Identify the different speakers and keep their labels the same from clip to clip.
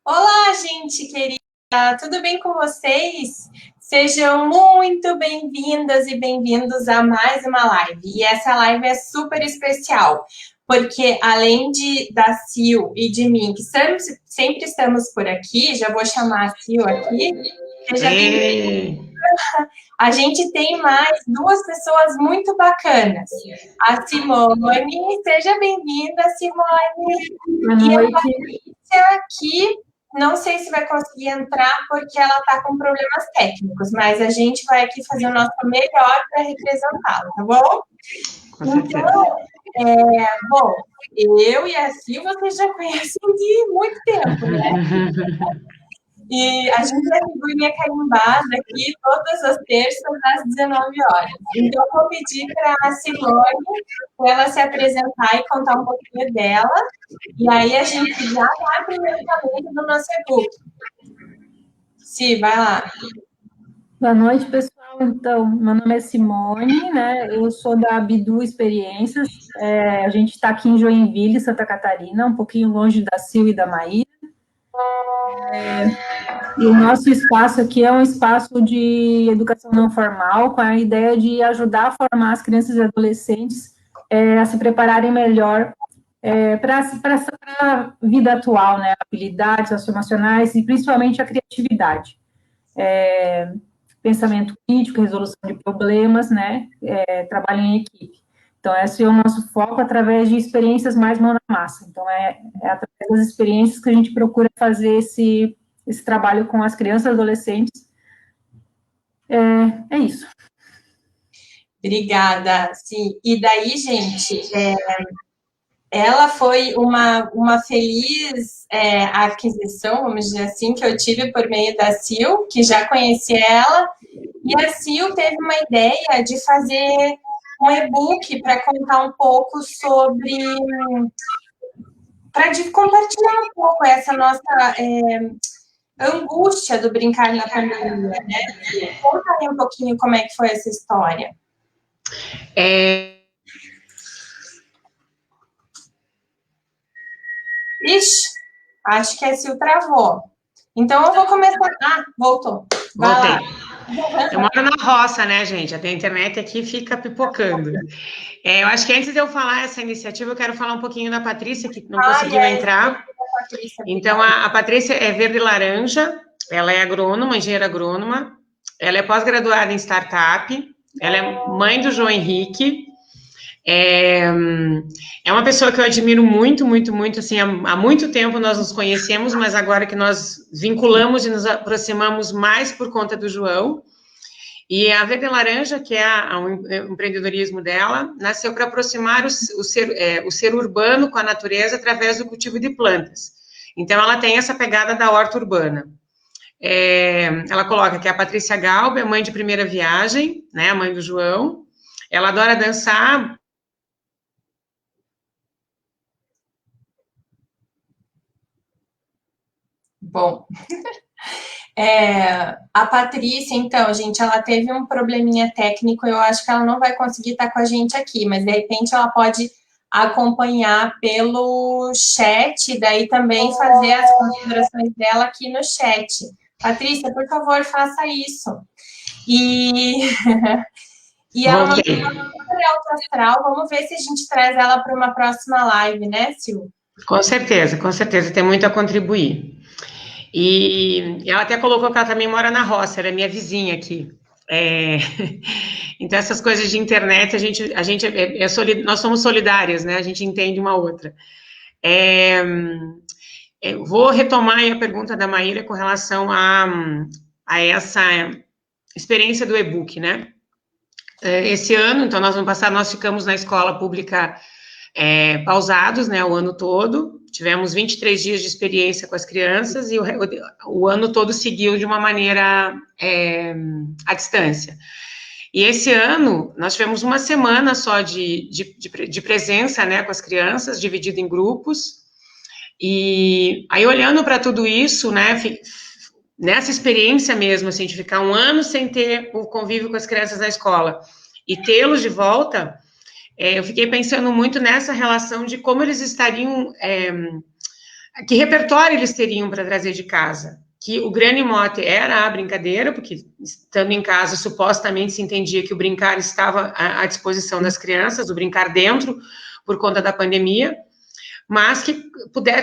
Speaker 1: Olá, gente querida, tudo bem com vocês? Sejam muito bem-vindas e bem-vindos a mais uma live. E essa live é super especial, porque além da Sil e de mim, que sempre estamos por aqui, já vou chamar a Sil aqui, seja bem-vinda. A gente tem mais duas pessoas muito bacanas. A Simone, seja bem-vinda, Simone.
Speaker 2: Boa
Speaker 1: E a
Speaker 2: noite.
Speaker 1: Patrícia, que não sei se vai conseguir entrar porque ela está com problemas técnicos, mas a gente vai aqui fazer o nosso melhor para representá-la, tá bom?
Speaker 2: Com certeza.
Speaker 1: Bom, eu e a Sil vocês já conhecem de muito tempo, né? E a gente é figurinha carimbada aqui todas as terças às 19 horas. Então, eu vou pedir para a Simone para ela se apresentar e contar um pouquinho dela. E aí a gente já vai para o lançamento do nosso e-book. Sim, vai lá.
Speaker 2: Boa noite, pessoal. Então, meu nome é Simone, né? Eu sou da Bidu Experiências. A gente está aqui em Joinville, Santa Catarina, um pouquinho longe da Sil e da Maíra. E o nosso espaço aqui é um espaço de educação não formal, com a ideia de ajudar a formar as crianças e adolescentes a se prepararem melhor para a vida atual, né? Habilidades socioemocionais e principalmente a criatividade. Pensamento crítico, resolução de problemas, né? Trabalho em equipe. Então, esse é o nosso foco através de experiências mais mão na massa. Então, é através das experiências que a gente procura fazer esse trabalho com as crianças e adolescentes. É isso.
Speaker 1: Obrigada, sim. E daí, gente, ela foi uma feliz aquisição, vamos dizer assim, que eu tive por meio da Sil, que já conhecia ela, e a Sil teve uma ideia de fazer um e-book para contar um pouco sobre, para compartilhar um pouco essa nossa angústia do brincar na pandemia, né? Conta aí um pouquinho como é que foi essa história. Ixi, acho que a Sil travou. Então, eu vou começar... Ah, voltou.
Speaker 3: Voltei. Eu moro na roça, né, gente? A internet aqui fica pipocando. Eu acho que antes de eu falar essa iniciativa, eu quero falar um pouquinho da Patrícia, que não conseguiu entrar. Então, a Patrícia é verde e laranja, ela é agrônoma, engenheira agrônoma, ela é pós-graduada em startup, ela é mãe do João Henrique, é uma pessoa que eu admiro muito, muito, muito, assim, há muito tempo nós nos conhecemos, mas agora que nós vinculamos e nos aproximamos mais por conta do João. E a Verde Laranja, que é o empreendedorismo dela, nasceu para aproximar o ser urbano com a natureza através do cultivo de plantas. Então, ela tem essa pegada da horta urbana. Ela coloca que a Patrícia Galba é mãe de primeira viagem, né, a mãe do João. Ela adora dançar.
Speaker 1: Bom, a Patrícia, então, gente, ela teve um probleminha técnico, eu acho que ela não vai conseguir estar com a gente aqui, mas de repente ela pode acompanhar pelo chat, daí também fazer as considerações dela aqui no chat. Patrícia, por favor, faça isso. E ela é uma super alto astral, vamos ver se a gente traz ela para uma próxima live, né, Sil?
Speaker 3: Com certeza, tem muito a contribuir. E ela até colocou que ela também mora na roça, ela é minha vizinha aqui. Então, essas coisas de internet, nós somos solidárias, né? A gente entende uma outra. Vou retomar aí a pergunta da Maíra com relação a essa experiência do e-book, né? Esse ano, então, no ano passado, nós ficamos na escola pública pausados, né, o ano todo, tivemos 23 dias de experiência com as crianças e o ano todo seguiu de uma maneira à distância. E esse ano, nós tivemos uma semana só de presença, né, com as crianças, dividido em grupos, e aí olhando para tudo isso, né, nessa experiência mesmo, assim, de ficar um ano sem ter o convívio com as crianças na escola e tê-los de volta, eu fiquei pensando muito nessa relação de como eles estariam que repertório eles teriam para trazer de casa. Que o grande mote era a brincadeira, porque estando em casa, supostamente se entendia que o brincar estava à disposição das crianças, o brincar dentro, por conta da pandemia, mas que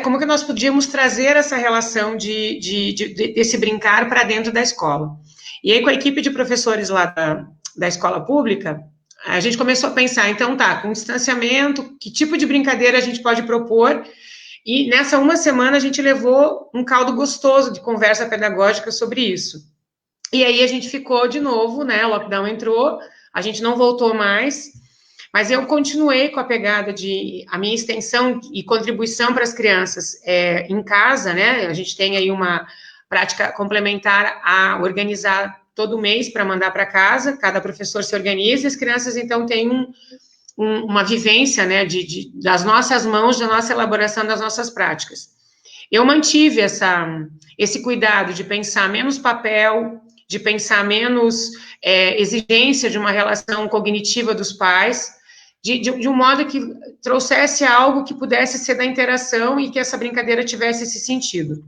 Speaker 3: como que nós podíamos trazer essa relação desse brincar para dentro da escola. E aí, com a equipe de professores lá da escola pública, a gente começou a pensar, então tá, com distanciamento, que tipo de brincadeira a gente pode propor. E nessa uma semana a gente levou um caldo gostoso de conversa pedagógica sobre isso. E aí a gente ficou de novo, né? O lockdown entrou, a gente não voltou mais, mas eu continuei com a pegada a minha extensão e contribuição para as crianças em casa, né? A gente tem aí uma prática complementar a organizar todo mês para mandar para casa, cada professor se organiza, e as crianças então têm uma vivência, né, das nossas mãos, da nossa elaboração das nossas práticas. Eu mantive esse cuidado de pensar menos papel, de pensar menos exigência de uma relação cognitiva dos pais, de um modo que trouxesse algo que pudesse ser da interação e que essa brincadeira tivesse esse sentido.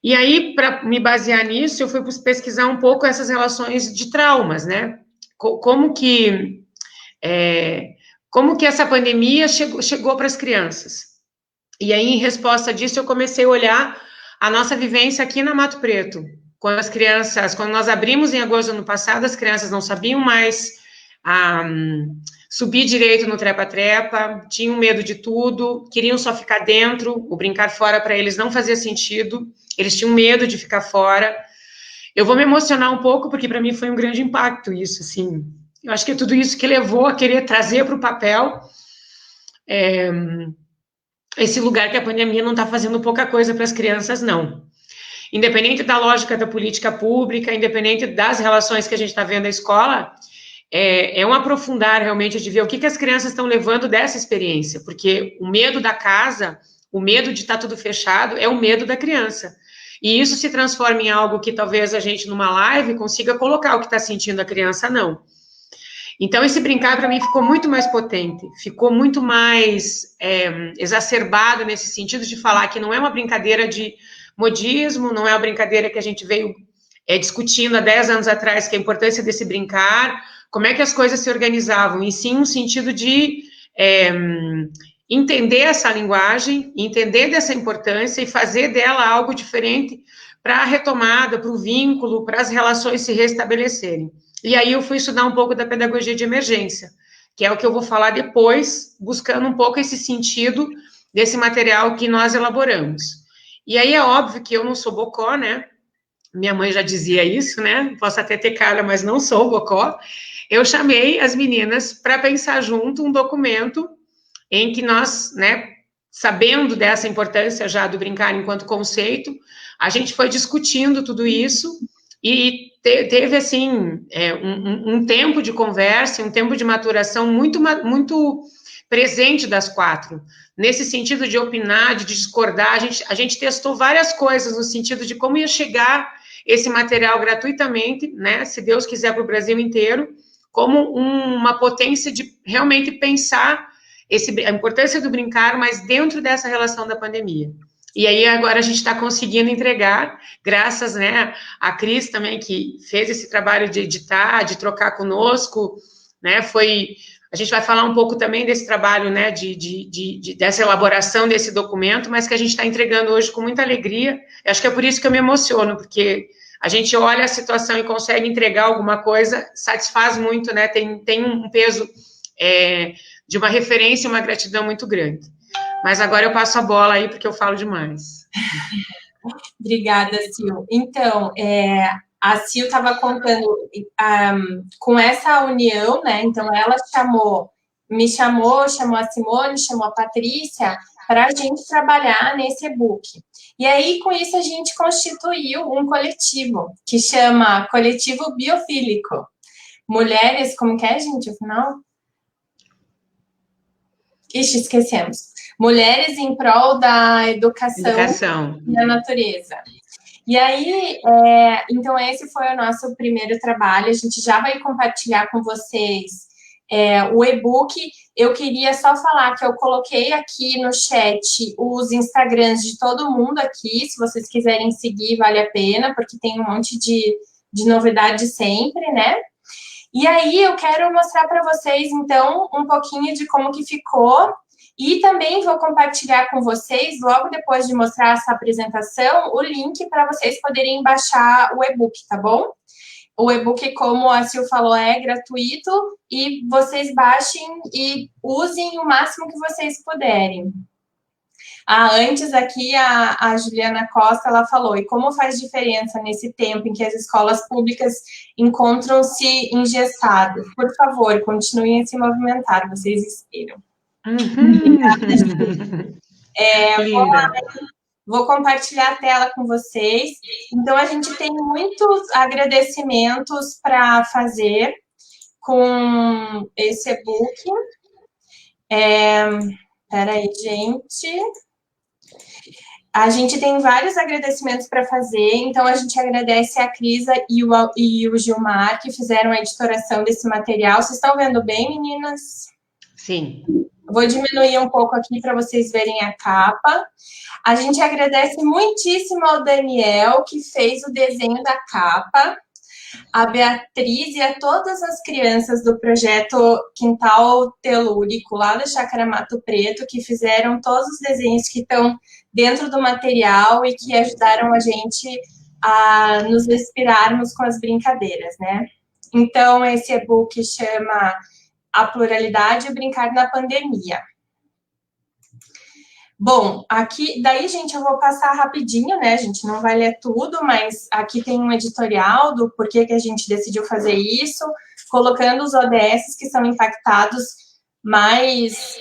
Speaker 3: E aí, para me basear nisso, eu fui pesquisar um pouco essas relações de traumas, né? Como que essa pandemia chegou para as crianças. E aí, em resposta disso, eu comecei a olhar a nossa vivência aqui na Mato Preto. Quando nós abrimos em agosto do ano passado, as crianças não sabiam mais subir direito no trepa-trepa, tinham medo de tudo, queriam só ficar dentro, o brincar fora para eles não fazia sentido, eles tinham medo de ficar fora. Eu vou me emocionar um pouco, porque para mim foi um grande impacto isso, assim. Eu acho que é tudo isso que levou a querer trazer para o papel esse lugar que a pandemia não está fazendo pouca coisa para as crianças, não. Independente da lógica da política pública, independente das relações que a gente está vendo na escola, é um aprofundar realmente de ver o que as crianças estão levando dessa experiência, porque o medo da casa, o medo de estar tudo fechado, é o medo da criança. E isso se transforma em algo que talvez a gente, numa live, consiga colocar o que está sentindo a criança, não. Então, esse brincar, para mim, ficou muito mais potente, ficou muito mais exacerbado nesse sentido de falar que não é uma brincadeira de modismo, não é uma brincadeira que a gente veio discutindo há 10 anos atrás, que é a importância desse brincar, como é que as coisas se organizavam, e sim um sentido de entender essa linguagem, entender dessa importância e fazer dela algo diferente para a retomada, para o vínculo, para as relações se restabelecerem. E aí eu fui estudar um pouco da pedagogia de emergência, que é o que eu vou falar depois, buscando um pouco esse sentido desse material que nós elaboramos. E aí é óbvio que eu não sou bocó, né? Minha mãe já dizia isso, né? Posso até ter cara, mas não sou bocó. Eu chamei as meninas para pensar junto um documento em que nós, né, sabendo dessa importância já do brincar enquanto conceito, a gente foi discutindo tudo isso e teve, assim, um tempo de conversa, um tempo de maturação muito presente das quatro, nesse sentido de opinar, de discordar. A gente testou várias coisas no sentido de como ia chegar esse material gratuitamente, né, se Deus quiser, para o Brasil inteiro, como uma potência de realmente pensar a importância do brincar, mas dentro dessa relação da pandemia. E aí agora a gente está conseguindo entregar, graças, né, a Cris também, que fez esse trabalho de editar, de trocar conosco, né, a gente vai falar um pouco também desse trabalho, né, dessa elaboração desse documento, mas que a gente está entregando hoje com muita alegria. Eu acho que é por isso que eu me emociono, porque a gente olha a situação e consegue entregar alguma coisa, satisfaz muito, né, tem um peso de uma referência e uma gratidão muito grande. Mas agora eu passo a bola aí, porque eu falo demais.
Speaker 1: Obrigada, Sil. Então, a Sil estava contando com essa união, né? Então, ela me chamou a Simone, chamou a Patrícia, para a gente trabalhar nesse e-book. E aí, com isso, a gente constituiu um coletivo, que chama Coletivo Biofílico. Mulheres, como que é, gente, o final? Ixi, esquecemos. Mulheres em prol da educação e da natureza. E aí, então esse foi o nosso primeiro trabalho. A gente já vai compartilhar com vocês o e-book eu queria só falar que eu coloquei aqui no chat os Instagrams de todo mundo aqui, se vocês quiserem seguir, vale a pena, porque tem um monte de novidade sempre, né? E aí eu quero mostrar para vocês, então, um pouquinho de como que ficou. E também vou compartilhar com vocês, logo depois de mostrar essa apresentação, o link para vocês poderem baixar o e-book, tá bom? O e-book, como a Sil falou, é gratuito e vocês baixem e usem o máximo que vocês puderem. Antes aqui, a Juliana Costa, ela falou, e como faz diferença nesse tempo em que as escolas públicas encontram-se engessadas? Por favor, continuem a se movimentar, vocês inspiram.
Speaker 3: Linda.
Speaker 1: Vou compartilhar a tela com vocês. Então, a gente tem muitos agradecimentos para fazer com esse e-book. Peraí, gente. A gente tem vários agradecimentos para fazer. Então, a gente agradece a Crisa e o Gilmar, que fizeram a editoração desse material. Vocês estão vendo bem, meninas?
Speaker 3: Sim.
Speaker 1: Vou diminuir um pouco aqui para vocês verem a capa. A gente agradece muitíssimo ao Daniel, que fez o desenho da capa, a Beatriz e a todas as crianças do projeto Quintal Telúrico, lá da Chácara Mato Preto, que fizeram todos os desenhos que estão dentro do material e que ajudaram a gente a nos inspirarmos com as brincadeiras, né? Então, esse e-book chama A Pluralidade e Brincar na Pandemia. Bom, aqui, daí, gente, eu vou passar rapidinho, né? A gente não vai ler tudo, mas aqui tem um editorial do porquê que a gente decidiu fazer isso, colocando os ODS que são impactados mais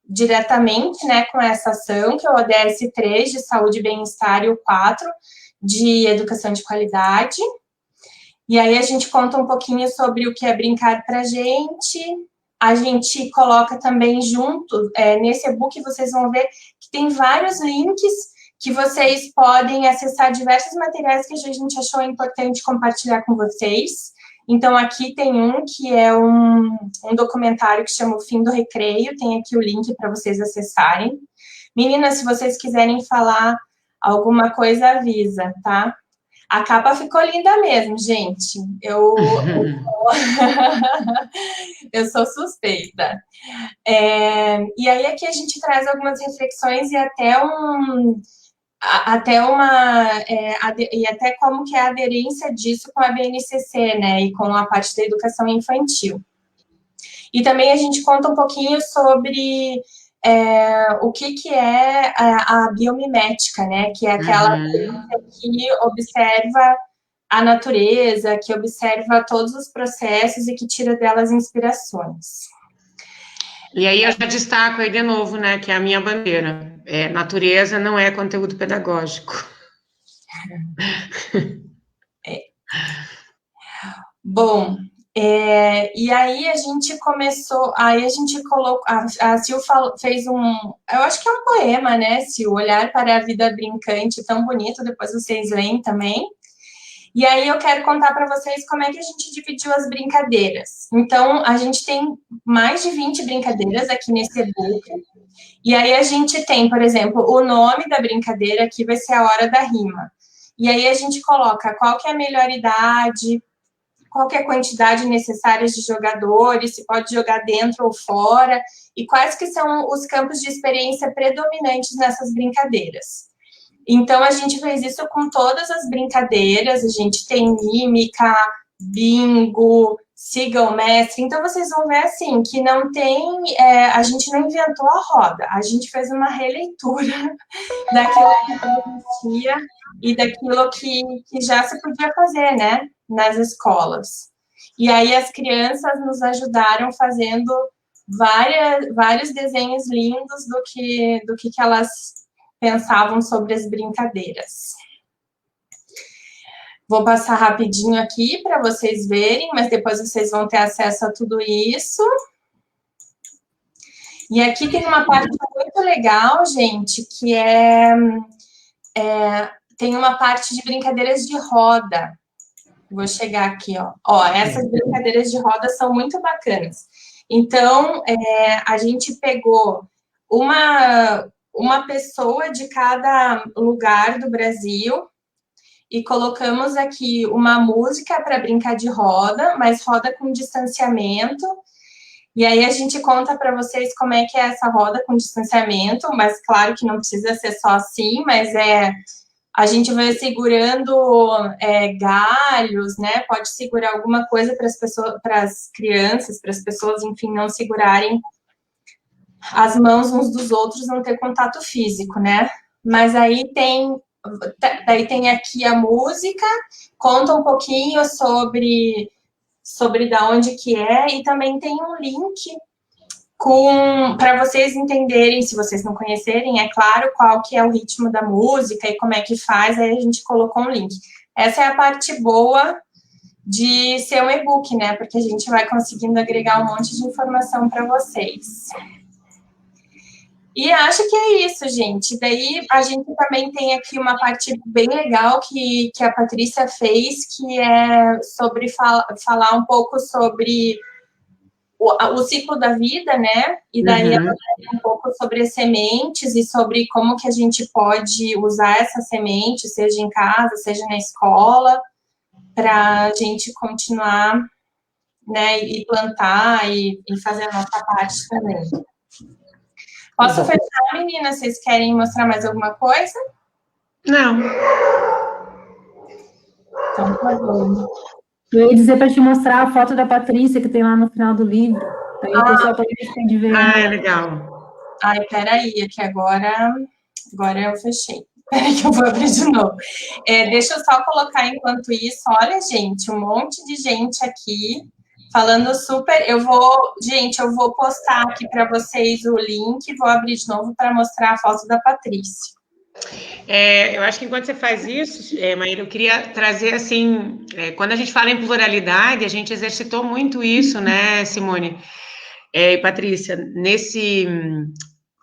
Speaker 1: diretamente, né, com essa ação, que é o ODS 3, de saúde e bem-estar, e o 4, de educação de qualidade. E aí a gente conta um pouquinho sobre o que é brincar pra gente. A gente coloca também junto, nesse e-book vocês vão ver que tem vários links que vocês podem acessar diversos materiais que a gente achou importante compartilhar com vocês. Então, aqui tem um que é um documentário que chama O Fim do Recreio, tem aqui o link para vocês acessarem. Meninas, se vocês quiserem falar alguma coisa, avisa, tá? A capa ficou linda mesmo, gente. Eu sou suspeita. E aí aqui a gente traz algumas reflexões e até como que é a aderência disso com a BNCC, né, e com a parte da educação infantil. E também a gente conta um pouquinho sobre o que é a biomimética, né, que é aquela que observa a natureza, que observa todos os processos e que tira delas inspirações.
Speaker 3: E aí eu já destaco aí de novo, né, que é a minha bandeira. Natureza não é conteúdo pedagógico.
Speaker 1: Bom, e aí a gente começou, aí a gente colocou, a Sil fez eu acho que é um poema, né, Sil, Olhar para a Vida Brincante, tão bonito, depois vocês leem também. E aí eu quero contar para vocês como é que a gente dividiu as brincadeiras. Então, a gente tem mais de 20 brincadeiras aqui nesse e-book. E aí a gente tem, por exemplo, o nome da brincadeira aqui vai ser a hora da rima. E aí a gente coloca qual que é a melhor idade, qual que é a quantidade necessária de jogadores, se pode jogar dentro ou fora, e quais que são os campos de experiência predominantes nessas brincadeiras. Então, a gente fez isso com todas as brincadeiras, a gente tem mímica, bingo, siga o mestre. Então, vocês vão ver, assim, que não tem... a gente não inventou a roda, a gente fez uma releitura daquilo que existia e daquilo que já se podia fazer, né, nas escolas. E aí, as crianças nos ajudaram fazendo vários desenhos lindos do que elas pensavam sobre as brincadeiras. Vou passar rapidinho aqui para vocês verem, mas depois vocês vão ter acesso a tudo isso. E aqui tem uma parte muito legal, gente, que tem uma parte de brincadeiras de roda. Vou chegar aqui, ó. Essas brincadeiras de roda são muito bacanas. Então, a gente pegou uma pessoa de cada lugar do Brasil e colocamos aqui uma música para brincar de roda, mas roda com distanciamento. E aí a gente conta para vocês como é que é essa roda com distanciamento, mas claro que não precisa ser só assim, mas a gente vai segurando galhos, né? Pode segurar alguma coisa para as pessoas, para as crianças, para as pessoas, enfim, não segurarem as mãos uns dos outros, não ter contato físico, né? Mas daí tem aqui a música, conta um pouquinho sobre da onde que é, e também tem um link para vocês entenderem, se vocês não conhecerem, é claro, qual que é o ritmo da música e como é que faz, aí a gente colocou um link. Essa é a parte boa de ser um e-book, né? Porque a gente vai conseguindo agregar um monte de informação para vocês. E acho que é isso, gente. Daí a gente também tem aqui uma parte bem legal que a Patrícia fez, que é sobre falar um pouco sobre o ciclo da vida, né? E daí ela fala um pouco sobre as sementes e sobre como que a gente pode usar essas sementes, seja em casa, seja na escola, para a gente continuar, né? E plantar e fazer a nossa parte também. Posso fechar, meninas? Vocês querem mostrar mais alguma coisa?
Speaker 3: Não.
Speaker 1: Então, tá bom.
Speaker 2: Eu ia dizer para te mostrar a foto da Patrícia que tem lá no final do livro. Daí o pessoal pode ver.
Speaker 3: Ah, é legal.
Speaker 1: Ai, peraí, que agora eu fechei. Peraí que eu vou abrir de novo. Deixa eu só colocar enquanto isso. Olha, gente, um monte de gente aqui falando super. Eu vou postar aqui para vocês o link, vou abrir de novo para mostrar a foto da Patrícia.
Speaker 3: Eu acho que enquanto você faz isso, Maíra, eu queria trazer assim, quando a gente fala em pluralidade, a gente exercitou muito isso, né, Simone e Patrícia,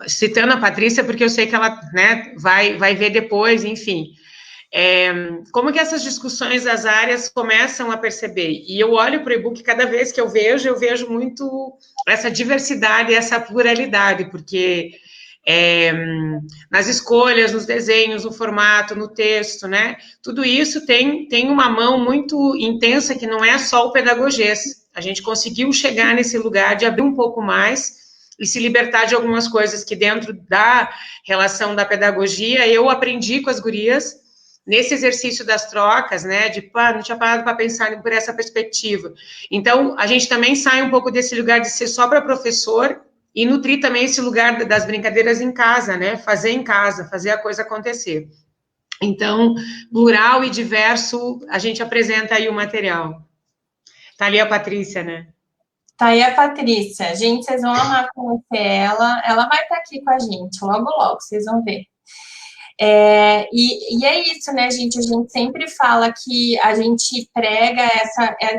Speaker 3: citando a Patrícia, porque eu sei que ela, né, vai ver depois, enfim. Como que essas discussões das áreas começam a perceber? E eu olho para o e-book, cada vez que eu vejo muito essa diversidade, essa pluralidade, porque nas escolhas, nos desenhos, no formato, no texto, né? Tudo isso tem uma mão muito intensa que não é só o pedagogês. A gente conseguiu chegar nesse lugar de abrir um pouco mais e se libertar de algumas coisas que dentro da relação da pedagogia eu aprendi com as gurias nesse exercício das trocas, né? Não tinha parado para pensar por essa perspectiva. Então, a gente também sai um pouco desse lugar de ser só para professor e nutrir também esse lugar das brincadeiras em casa, né? Fazer em casa, fazer a coisa acontecer. Então, plural e diverso, a gente apresenta aí o material. Tá ali a Patrícia, né?
Speaker 1: Tá aí a Patrícia. Gente, vocês vão amar conhecer ela. Ela vai estar aqui com a gente, logo, logo, vocês vão ver. E é isso, né, gente? A gente sempre fala que a gente prega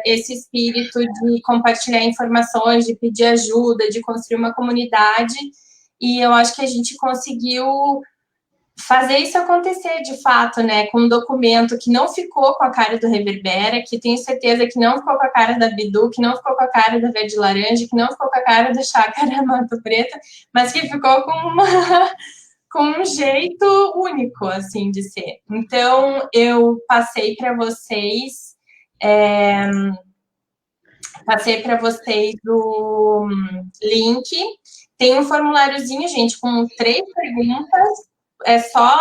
Speaker 1: esse espírito de compartilhar informações, de pedir ajuda, de construir uma comunidade, e eu acho que a gente conseguiu fazer isso acontecer de fato, né? Com um documento que não ficou com a cara do Reverbera, que tenho certeza que não ficou com a cara da Bidu, que não ficou com a cara da Verde Laranja, que não ficou com a cara da Chácara Mato Preto, mas que ficou com um jeito único, assim, de ser. Então, eu passei para vocês o link. Tem um formuláriozinho, gente, com 3 perguntas. É só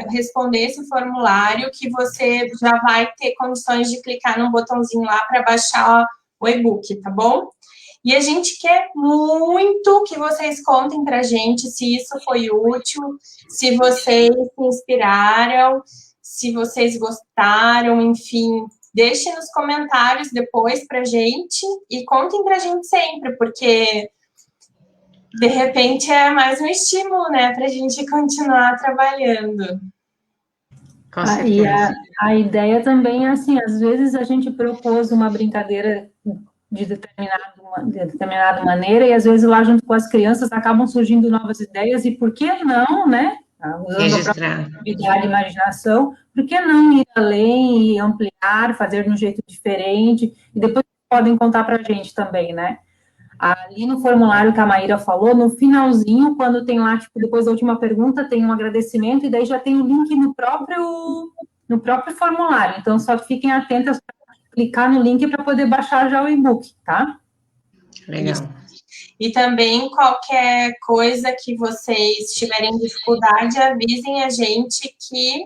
Speaker 1: responder esse formulário que você já vai ter condições de clicar no botãozinho lá para baixar o e-book, tá bom? E a gente quer muito que vocês contem para a gente se isso foi útil, se vocês se inspiraram, se vocês gostaram, enfim. Deixem nos comentários depois para a gente e contem para a gente sempre, porque de repente é mais um estímulo, né, para a gente continuar trabalhando.
Speaker 3: Com certeza.
Speaker 2: E a ideia também é assim, às vezes a gente propôs uma brincadeira de determinada maneira, e às vezes lá junto com as crianças acabam surgindo novas ideias, e por que não, né? Usando a própria criatividade e imaginação, por que não ir além e ampliar, fazer de um jeito diferente, e depois podem contar para a gente também, né? Ali no formulário que a Maíra falou, no finalzinho, quando tem lá, tipo, depois da última pergunta, tem um agradecimento, e daí já tem o link no próprio formulário. Então, só fiquem atentas para clicar no link para poder baixar já o e-book, tá?
Speaker 3: Legal.
Speaker 1: E também qualquer coisa que vocês tiverem dificuldade, avisem a gente que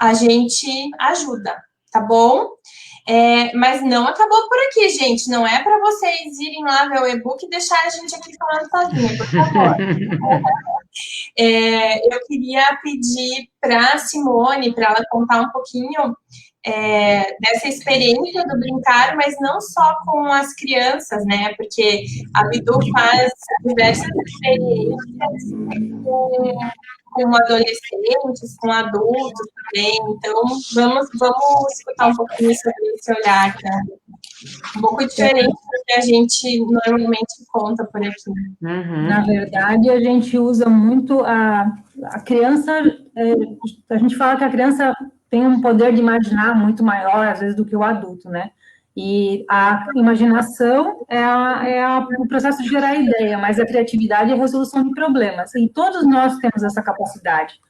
Speaker 1: a gente ajuda, tá bom? Mas não acabou por aqui, gente. Não é para vocês irem lá ver o e-book e deixar a gente aqui falando sozinha, por favor. Eu queria pedir para a Simone, para ela contar um pouquinho dessa experiência do brincar, mas não só com as crianças, né? Porque a Bidu faz diversas experiências com adolescentes, com adultos também. Então, vamos escutar um pouquinho sobre esse olhar, tá? Um pouco diferente do que a gente normalmente conta por aqui.
Speaker 3: Uhum.
Speaker 2: Na verdade, a gente usa muito a criança, a gente fala que a criança tem um poder de imaginar muito maior, às vezes, do que o adulto, né? E a imaginação o processo de gerar ideia, mas a criatividade é a resolução de problemas. E todos nós temos essa capacidade.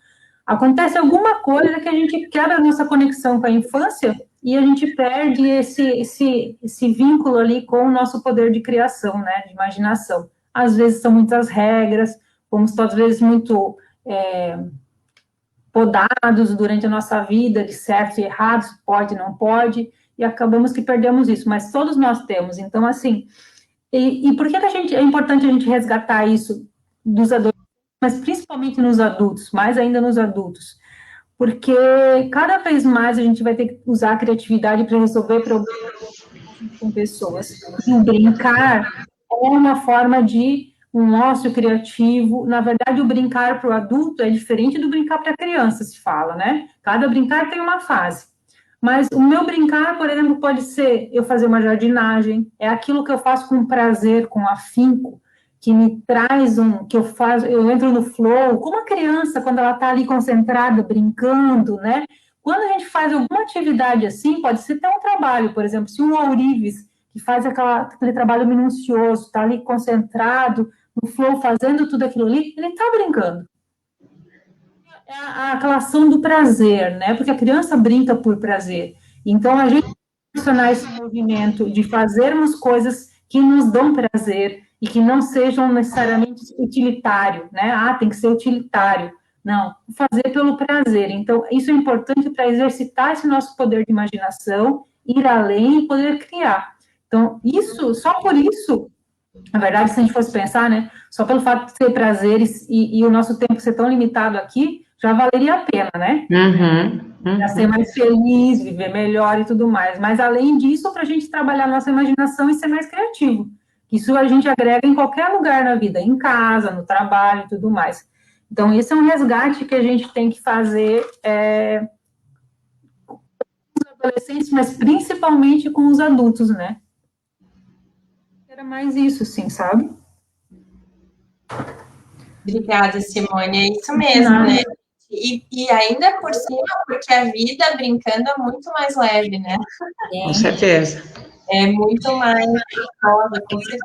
Speaker 2: Acontece alguma coisa que a gente quebra a nossa conexão com a infância e a gente perde esse vínculo ali com o nosso poder de criação, né? De imaginação. Às vezes são muitas regras, fomos às vezes muito podados durante a nossa vida, de certo e errado, pode, não pode, e acabamos que perdemos isso, mas todos nós temos. Então, assim, e por que é importante a gente resgatar isso dos adolescentes, mas principalmente nos adultos, mais ainda nos adultos? Porque cada vez mais a gente vai ter que usar a criatividade para resolver problemas com pessoas. E o brincar é uma forma de um ócio criativo. Na verdade, o brincar para o adulto é diferente do brincar para a criança, se fala, né? Cada brincar tem uma fase. Mas o meu brincar, por exemplo, pode ser eu fazer uma jardinagem, é aquilo que eu faço com prazer, com afinco, que me traz eu entro no flow, como a criança, quando ela está ali concentrada, brincando, né? Quando a gente faz alguma atividade assim, pode ser até um trabalho, por exemplo, se um ourives, que faz aquele trabalho minucioso, está ali concentrado, no flow, fazendo tudo aquilo ali, ele está brincando. É aquela ação do prazer, né? Porque a criança brinca por prazer. Então, a gente funcionar esse movimento de fazermos coisas que nos dão prazer e que não sejam necessariamente utilitário, né? Tem que ser utilitário. Não, fazer pelo prazer. Então, isso é importante para exercitar esse nosso poder de imaginação, ir além e poder criar. Então, só por isso, na verdade, se a gente fosse pensar, né? Só pelo fato de ter prazeres e o nosso tempo ser tão limitado aqui, já valeria a pena, né? Para ser mais feliz, viver melhor e tudo mais. Mas, além disso, para a gente trabalhar nossa imaginação e ser mais criativo. Isso a gente agrega em qualquer lugar na vida, em casa, no trabalho e tudo mais. Então, esse é um resgate que a gente tem que fazer com os adolescentes, mas principalmente com os adultos, né? Era mais isso, sim, sabe?
Speaker 1: Obrigada, Simone. É isso mesmo, né? E ainda por cima, porque a vida brincando é muito mais leve, né?
Speaker 3: Com certeza.
Speaker 1: É muito mais gostosa, com certeza.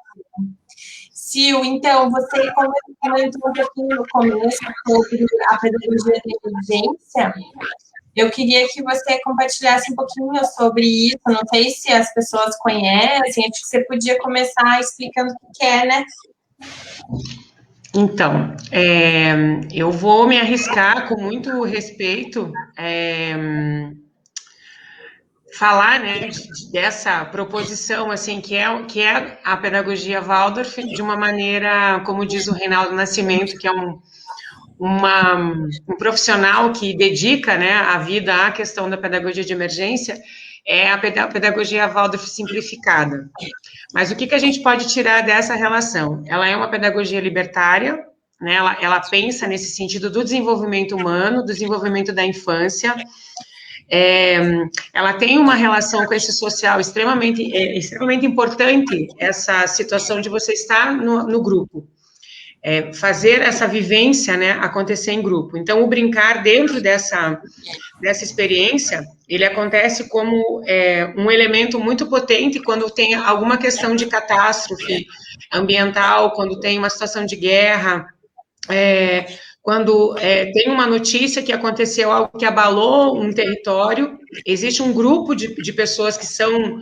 Speaker 1: Sil, então, você comentou um pouquinho no começo sobre a pedagogia da inteligência. Eu queria que você compartilhasse um pouquinho sobre isso. Não sei se as pessoas conhecem, acho que você podia começar explicando o que é, né?
Speaker 3: Então, eu vou me arriscar com muito respeito falar, né, dessa proposição, assim, que é a pedagogia Waldorf, de uma maneira, como diz o Reinaldo Nascimento, que é um profissional que dedica, né, a vida à questão da pedagogia de emergência, é a pedagogia Waldorf simplificada. Mas o que a gente pode tirar dessa relação? Ela é uma pedagogia libertária, né, ela pensa nesse sentido do desenvolvimento humano, do desenvolvimento da infância. Ela tem uma relação com esse social extremamente importante, essa situação de você estar no grupo. fazer essa vivência, né, acontecer em grupo. Então, o brincar dentro dessa experiência, ele acontece como um elemento muito potente quando tem alguma questão de catástrofe ambiental, quando tem uma situação de guerra, quando tem uma notícia que aconteceu algo que abalou um território, existe um grupo de pessoas que são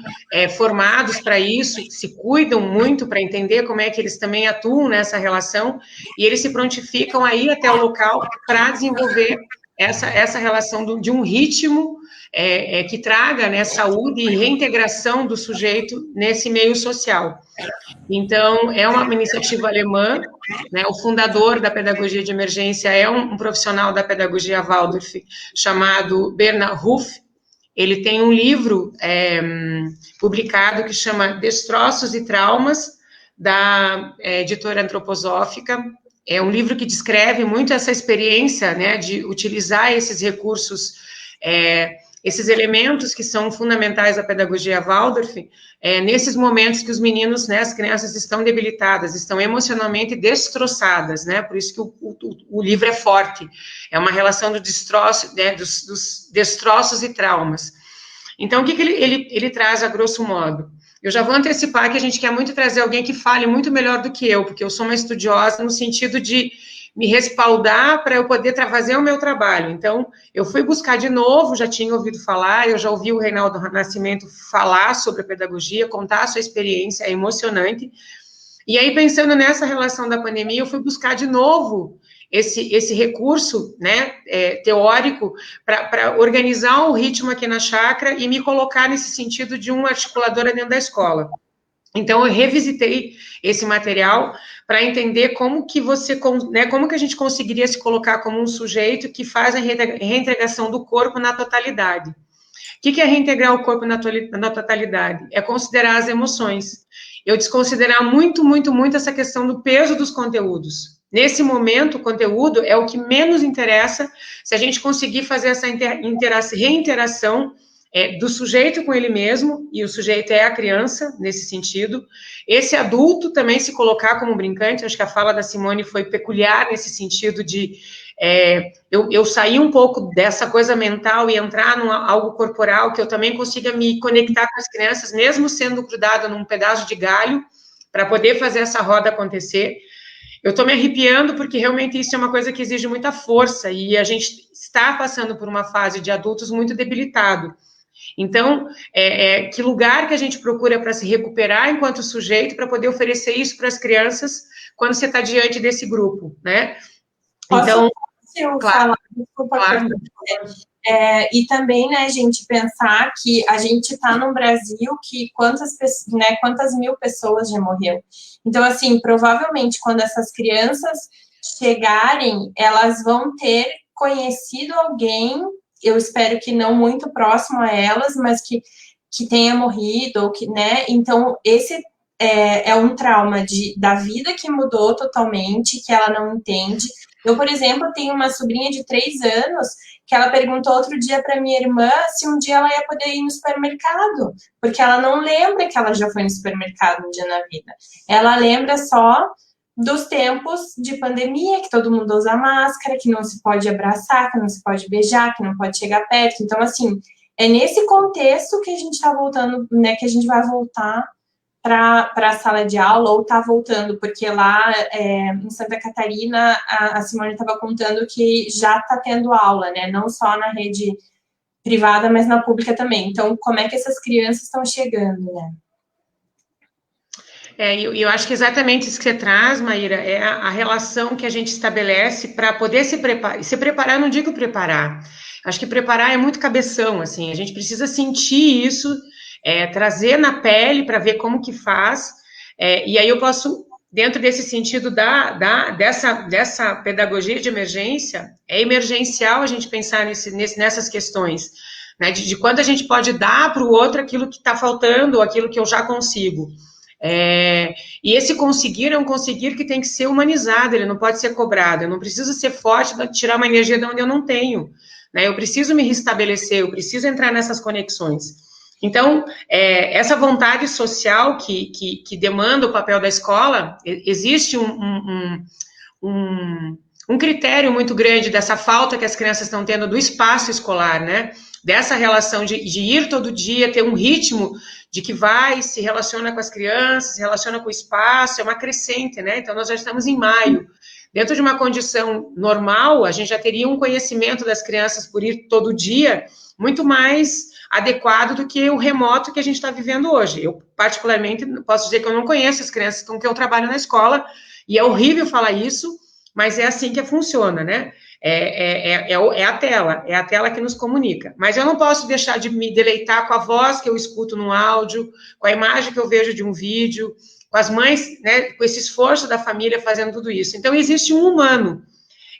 Speaker 3: formados para isso, se cuidam muito para entender como é que eles também atuam nessa relação, e eles se prontificam a ir até o local para desenvolver essa relação de um ritmo que traga, né, saúde e reintegração do sujeito nesse meio social. Então, é uma iniciativa alemã, né, o fundador da pedagogia de emergência é um profissional da pedagogia Waldorf, chamado Bernhard Ruff. Ele tem um livro publicado que chama Destroços e Traumas, da editora antroposófica. É um livro que descreve muito essa experiência, né, de utilizar esses recursos, esses elementos que são fundamentais da pedagogia Waldorf, nesses momentos que os meninos, né, as crianças estão debilitadas, estão emocionalmente destroçadas, né, por isso que o livro é forte, é uma relação do destroço, né, dos destroços e traumas. Então, o que ele traz a grosso modo? Eu já vou antecipar que a gente quer muito trazer alguém que fale muito melhor do que eu, porque eu sou uma estudiosa no sentido de me respaldar para eu poder fazer o meu trabalho. Então, eu fui buscar de novo, já tinha ouvido falar, eu já ouvi o Reinaldo Nascimento falar sobre a pedagogia, contar a sua experiência, é emocionante. E aí, pensando nessa relação da pandemia, eu fui buscar de novo esse recurso, né, teórico para organizar o ritmo aqui na chácara e me colocar nesse sentido de uma articuladora dentro da escola. Então, eu revisitei esse material para entender como que né, como que a gente conseguiria se colocar como um sujeito que faz a reintegração do corpo na totalidade. O que é reintegrar o corpo na totalidade? É considerar as emoções. Eu desconsiderar muito, muito, muito essa questão do peso dos conteúdos. Nesse momento, o conteúdo é o que menos interessa se a gente conseguir fazer essa reinteração do sujeito com ele mesmo, e o sujeito é a criança, nesse sentido. Esse adulto também se colocar como brincante, acho que a fala da Simone foi peculiar nesse sentido de eu sair um pouco dessa coisa mental e entrar em algo corporal, que eu também consiga me conectar com as crianças, mesmo sendo grudada num pedaço de galho, para poder fazer essa roda acontecer. Eu estou me arrepiando porque realmente isso é uma coisa que exige muita força e a gente está passando por uma fase de adultos muito debilitado. Então, que lugar que a gente procura para se recuperar enquanto sujeito para poder oferecer isso para as crianças quando você está diante desse grupo, né? Então,
Speaker 1: claro, desculpa, claro. E também, né, gente, pensar que a gente está num Brasil que quantas mil pessoas já morreram. Então, assim, provavelmente, quando essas crianças chegarem, elas vão ter conhecido alguém, eu espero que não muito próximo a elas, mas que tenha morrido, ou que, né, então, esse é um trauma da vida que mudou totalmente, que ela não entende. Eu, por exemplo, tenho uma sobrinha de 3 anos que ela perguntou outro dia para minha irmã se um dia ela ia poder ir no supermercado, porque ela não lembra que ela já foi no supermercado um dia na vida. Ela lembra só dos tempos de pandemia, que todo mundo usa máscara, que não se pode abraçar, que não se pode beijar, que não pode chegar perto. Então, assim, é nesse contexto que a gente está voltando, né, que a gente vai voltar para a sala de aula, ou tá voltando, porque lá em Santa Catarina, a Simone estava contando que já está tendo aula, né, não só na rede privada, mas na pública também. Então, como é que essas crianças estão chegando, né?
Speaker 3: Eu acho que exatamente isso que você traz, Maíra, é a relação que a gente estabelece para poder se preparar. Se preparar, não digo preparar. Acho que preparar é muito cabeção, assim, a gente precisa sentir isso, trazer na pele para ver como que faz, e aí eu posso, dentro desse sentido dessa pedagogia de emergência, é emergencial a gente pensar nessas questões, né, de quanto a gente pode dar para o outro aquilo que está faltando, ou aquilo que eu já consigo. E esse conseguir é um conseguir que tem que ser humanizado, ele não pode ser cobrado, eu não preciso ser forte para tirar uma energia de onde eu não tenho, né, eu preciso me restabelecer, eu preciso entrar nessas conexões. Então, essa vontade social que demanda o papel da escola, existe um critério muito grande dessa falta que as crianças estão tendo do espaço escolar, né? Dessa relação de ir todo dia, ter um ritmo de que vai, se relaciona com as crianças, se relaciona com o espaço, é uma crescente, né? Então, nós já estamos em maio. Dentro de uma condição normal, a gente já teria um conhecimento das crianças por ir todo dia muito mais adequado do que o remoto que a gente está vivendo hoje. Eu, particularmente, posso dizer que eu não conheço as crianças com que eu trabalho na escola, e é horrível falar isso, mas é assim que funciona, né? É a tela que nos comunica. Mas eu não posso deixar de me deleitar com a voz que eu escuto no áudio, com a imagem que eu vejo de um vídeo, com as mães, né, com esse esforço da família fazendo tudo isso. Então, existe um humano.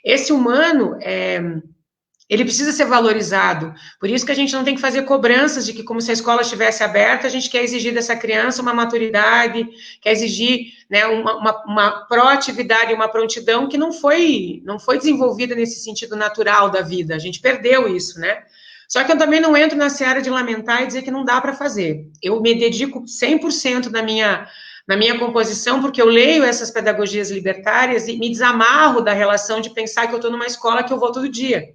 Speaker 3: Esse humano, ele precisa ser valorizado. Por isso que a gente não tem que fazer cobranças de que, como se a escola estivesse aberta, a gente quer exigir dessa criança uma maturidade, quer exigir, né, uma proatividade, uma prontidão que não foi desenvolvida nesse sentido natural da vida. A gente perdeu isso, né? Só que eu também não entro na seara de lamentar e dizer que não dá para fazer. Eu me dedico 100% na minha composição, porque eu leio essas pedagogias libertárias e me desamarro da relação de pensar que eu estou numa escola que eu vou todo dia,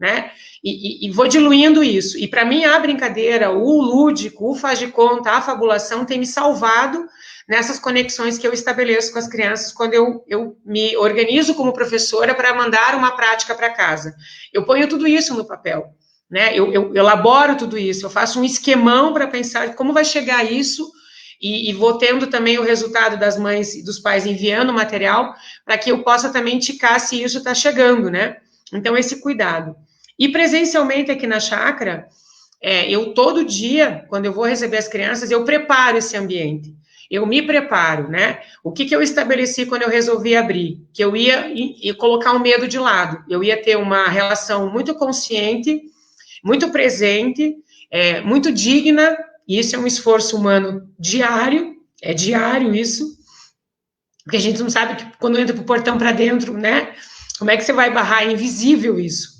Speaker 3: né? E vou diluindo isso. E para mim a brincadeira, o lúdico, o faz de conta, a fabulação tem me salvado nessas conexões que eu estabeleço com as crianças quando eu me organizo como professora para mandar uma prática para casa. Eu ponho tudo isso no papel, né? Eu elaboro tudo isso, eu faço um esquemão para pensar como vai chegar isso. E vou tendo também o resultado das mães e dos pais enviando o material para que eu possa também ticar se isso está chegando, né? Então, esse cuidado. E presencialmente aqui na chácara, eu todo dia, quando eu vou receber as crianças, eu preparo esse ambiente. Eu me preparo, né? O que eu estabeleci quando eu resolvi abrir? Que eu ia colocar o medo de lado. Eu ia ter uma relação muito consciente, muito presente, muito digna. E isso é um esforço humano diário, é diário isso, porque a gente não sabe que quando entra pro portão para dentro, né, como é que você vai barrar, é invisível isso.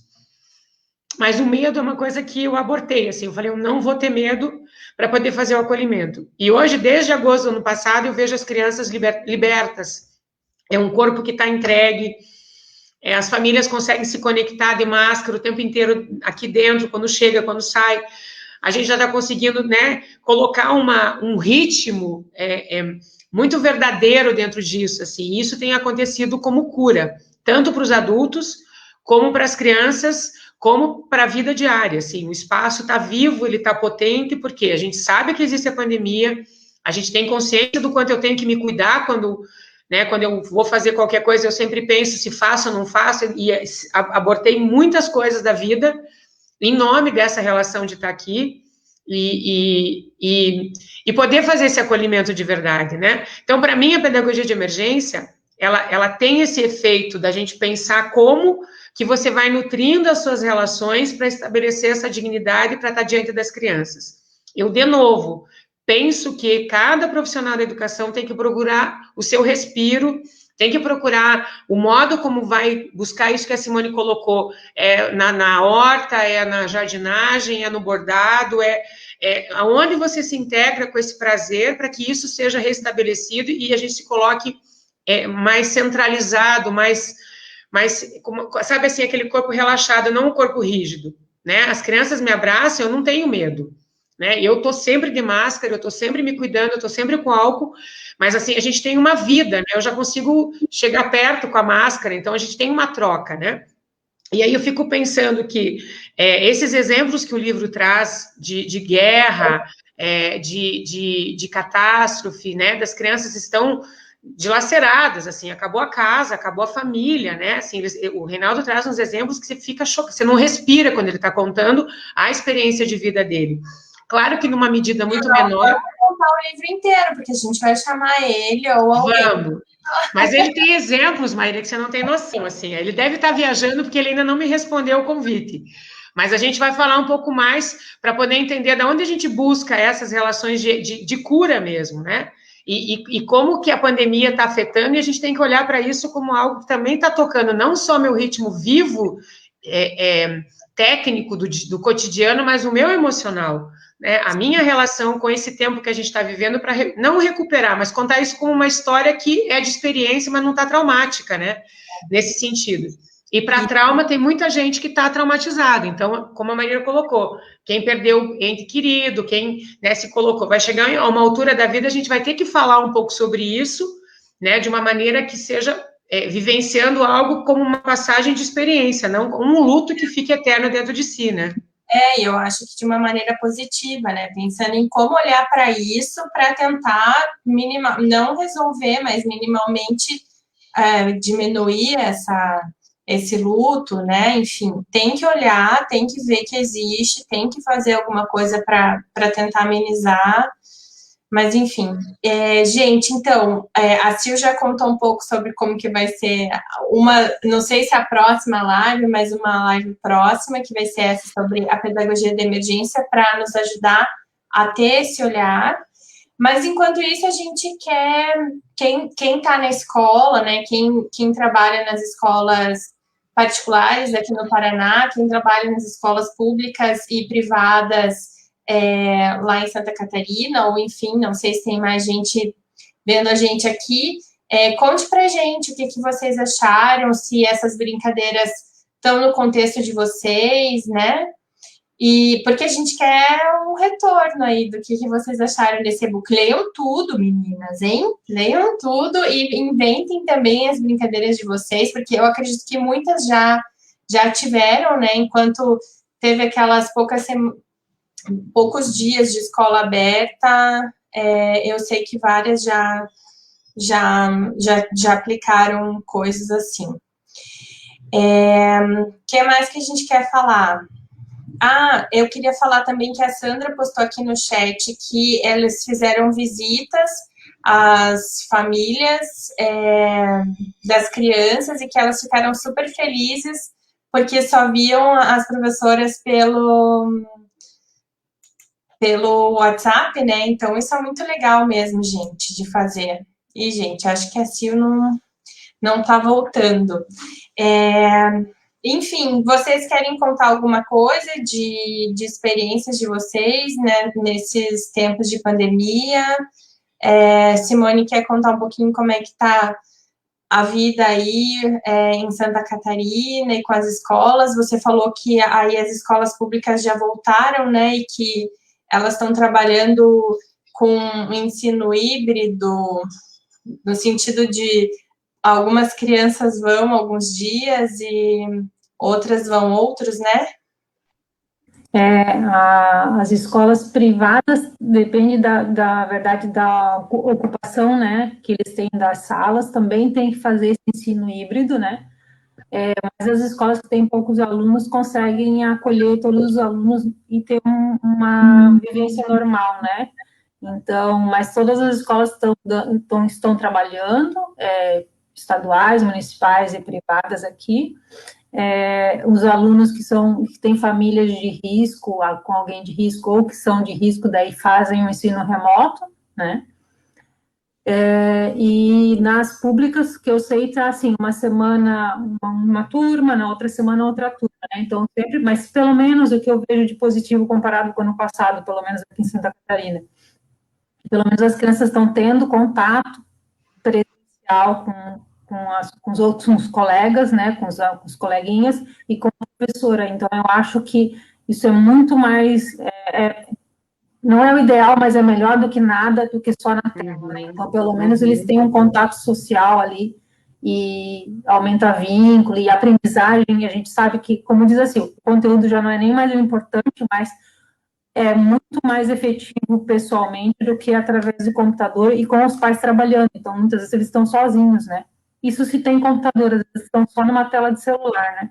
Speaker 3: Mas o medo é uma coisa que eu abortei, assim, eu falei, eu não vou ter medo para poder fazer o acolhimento. E hoje, desde agosto do ano passado, eu vejo as crianças libertas, é um corpo que está entregue, as famílias conseguem se conectar de máscara o tempo inteiro aqui dentro, quando chega, quando sai. A gente já está conseguindo, né, colocar um ritmo muito verdadeiro dentro disso, assim, isso tem acontecido como cura, tanto para os adultos, como para as crianças, como para a vida diária, assim, o espaço está vivo, ele está potente, porque a gente sabe que existe a pandemia, a gente tem consciência do quanto eu tenho que me cuidar quando eu vou fazer qualquer coisa, eu sempre penso se faço ou não faço, e abortei muitas coisas da vida, em nome dessa relação de estar aqui e poder fazer esse acolhimento de verdade, né? Então, para mim, a pedagogia de emergência, ela tem esse efeito da gente pensar como que você vai nutrindo as suas relações para estabelecer essa dignidade para estar diante das crianças. Eu, de novo, penso que cada profissional da educação tem que procurar o seu respiro, tem que procurar o modo como vai buscar isso que a Simone colocou, na horta, na jardinagem, no bordado, aonde você se integra com esse prazer para que isso seja restabelecido e a gente se coloque mais centralizado, mais sabe assim, aquele corpo relaxado, não um corpo rígido, né? As crianças me abraçam, eu não tenho medo, né? Eu tô sempre de máscara, eu tô sempre me cuidando, eu tô sempre com álcool, mas assim, a gente tem uma vida, né? Eu já consigo chegar perto com a máscara, então a gente tem uma troca, né? E aí eu fico pensando que esses exemplos que o livro traz de guerra, de catástrofe, né? Das crianças estão dilaceradas, assim, acabou a casa, acabou a família, né? Assim, o Reinaldo traz uns exemplos que você fica chocado, você não respira quando ele está contando a experiência de vida dele. Claro que numa medida muito menor.
Speaker 1: Vamos contar o livro inteiro, porque a gente vai chamar ele ou alguém.
Speaker 3: Vamos. Mas ele tem exemplos, Maíra, que você não tem noção, assim. Ele deve estar viajando porque ele ainda não me respondeu o convite. Mas a gente vai falar um pouco mais para poder entender de onde a gente busca essas relações de cura mesmo, né? E como que a pandemia está afetando, e a gente tem que olhar para isso como algo que também está tocando não só meu ritmo vivo técnico do cotidiano, mas o meu emocional, né? A minha relação com esse tempo que a gente está vivendo, para não recuperar, mas contar isso como uma história que é de experiência, mas não está traumática, né? Nesse sentido. E para trauma, tem muita gente que está traumatizada. Então, como a Maria colocou, quem perdeu ente querido, quem, né, se colocou, vai chegar a uma altura da vida, a gente vai ter que falar um pouco sobre isso, né, de uma maneira que seja vivenciando algo como uma passagem de experiência, não um luto que fique eterno dentro de si, né?
Speaker 1: E eu acho que de uma maneira positiva, né? Pensando em como olhar para isso para tentar não resolver, mas minimamente diminuir esse luto, né? Enfim, tem que olhar, tem que ver que existe, tem que fazer alguma coisa para tentar amenizar. Mas, enfim, gente, então, a Sil já contou um pouco sobre como que vai ser não sei se a próxima live, mas uma live próxima, que vai ser essa sobre a pedagogia de emergência, para nos ajudar a ter esse olhar. Mas, enquanto isso, a gente quer, quem está na escola, né, quem trabalha nas escolas particulares aqui no Paraná, quem trabalha nas escolas públicas e privadas lá em Santa Catarina, ou enfim, não sei se tem mais gente vendo a gente aqui, conte pra gente o que vocês acharam, se essas brincadeiras estão no contexto de vocês, né? E porque a gente quer um retorno aí do que vocês acharam desse e-book. Leiam tudo, meninas, hein? Leiam tudo e inventem também as brincadeiras de vocês, porque eu acredito que muitas já tiveram, né? Enquanto teve aquelas poucos dias de escola aberta, eu sei que várias já aplicaram coisas assim. O que mais que a gente quer falar? Eu queria falar também que a Sandra postou aqui no chat que eles fizeram visitas às famílias das crianças e que elas ficaram super felizes porque só viam as professoras pelo WhatsApp, né? Então, isso é muito legal mesmo, gente, de fazer. E, gente, acho que a Sil não tá voltando. Enfim, vocês querem contar alguma coisa de experiências de vocês, né, nesses tempos de pandemia? Simone quer contar um pouquinho como é que tá a vida aí em Santa Catarina e com as escolas. Você falou que aí as escolas públicas já voltaram, né, e que elas estão trabalhando com um ensino híbrido, no sentido de algumas crianças vão alguns dias e outras vão outros, né?
Speaker 2: As escolas privadas, depende da verdade, da ocupação, né, que eles têm das salas, também tem que fazer esse ensino híbrido, né? Mas as escolas que têm poucos alunos conseguem acolher todos os alunos e ter uma vivência normal, né? Então, mas todas as escolas estão trabalhando, estaduais, municipais e privadas aqui. Os alunos que têm famílias de risco, com alguém de risco, ou que são de risco, daí fazem o ensino remoto, né? E nas públicas, que eu sei, tá assim, uma semana uma turma, na outra semana outra turma, né? Então, sempre, mas pelo menos o que eu vejo de positivo comparado com o ano passado, pelo menos aqui em Santa Catarina, pelo menos as crianças estão tendo contato presencial com os outros colegas, né, com os coleguinhas e com a professora. Então, eu acho que isso é muito mais, não é o ideal, mas é melhor do que nada, do que só na tela, né? Então, pelo menos eles têm um contato social ali e aumenta vínculo e aprendizagem. A gente sabe que, como diz assim, o conteúdo já não é nem mais o importante, mas é muito mais efetivo pessoalmente do que através do computador e com os pais trabalhando. Então, muitas vezes eles estão sozinhos, né? Isso se tem computador, às vezes estão só numa tela de celular, né?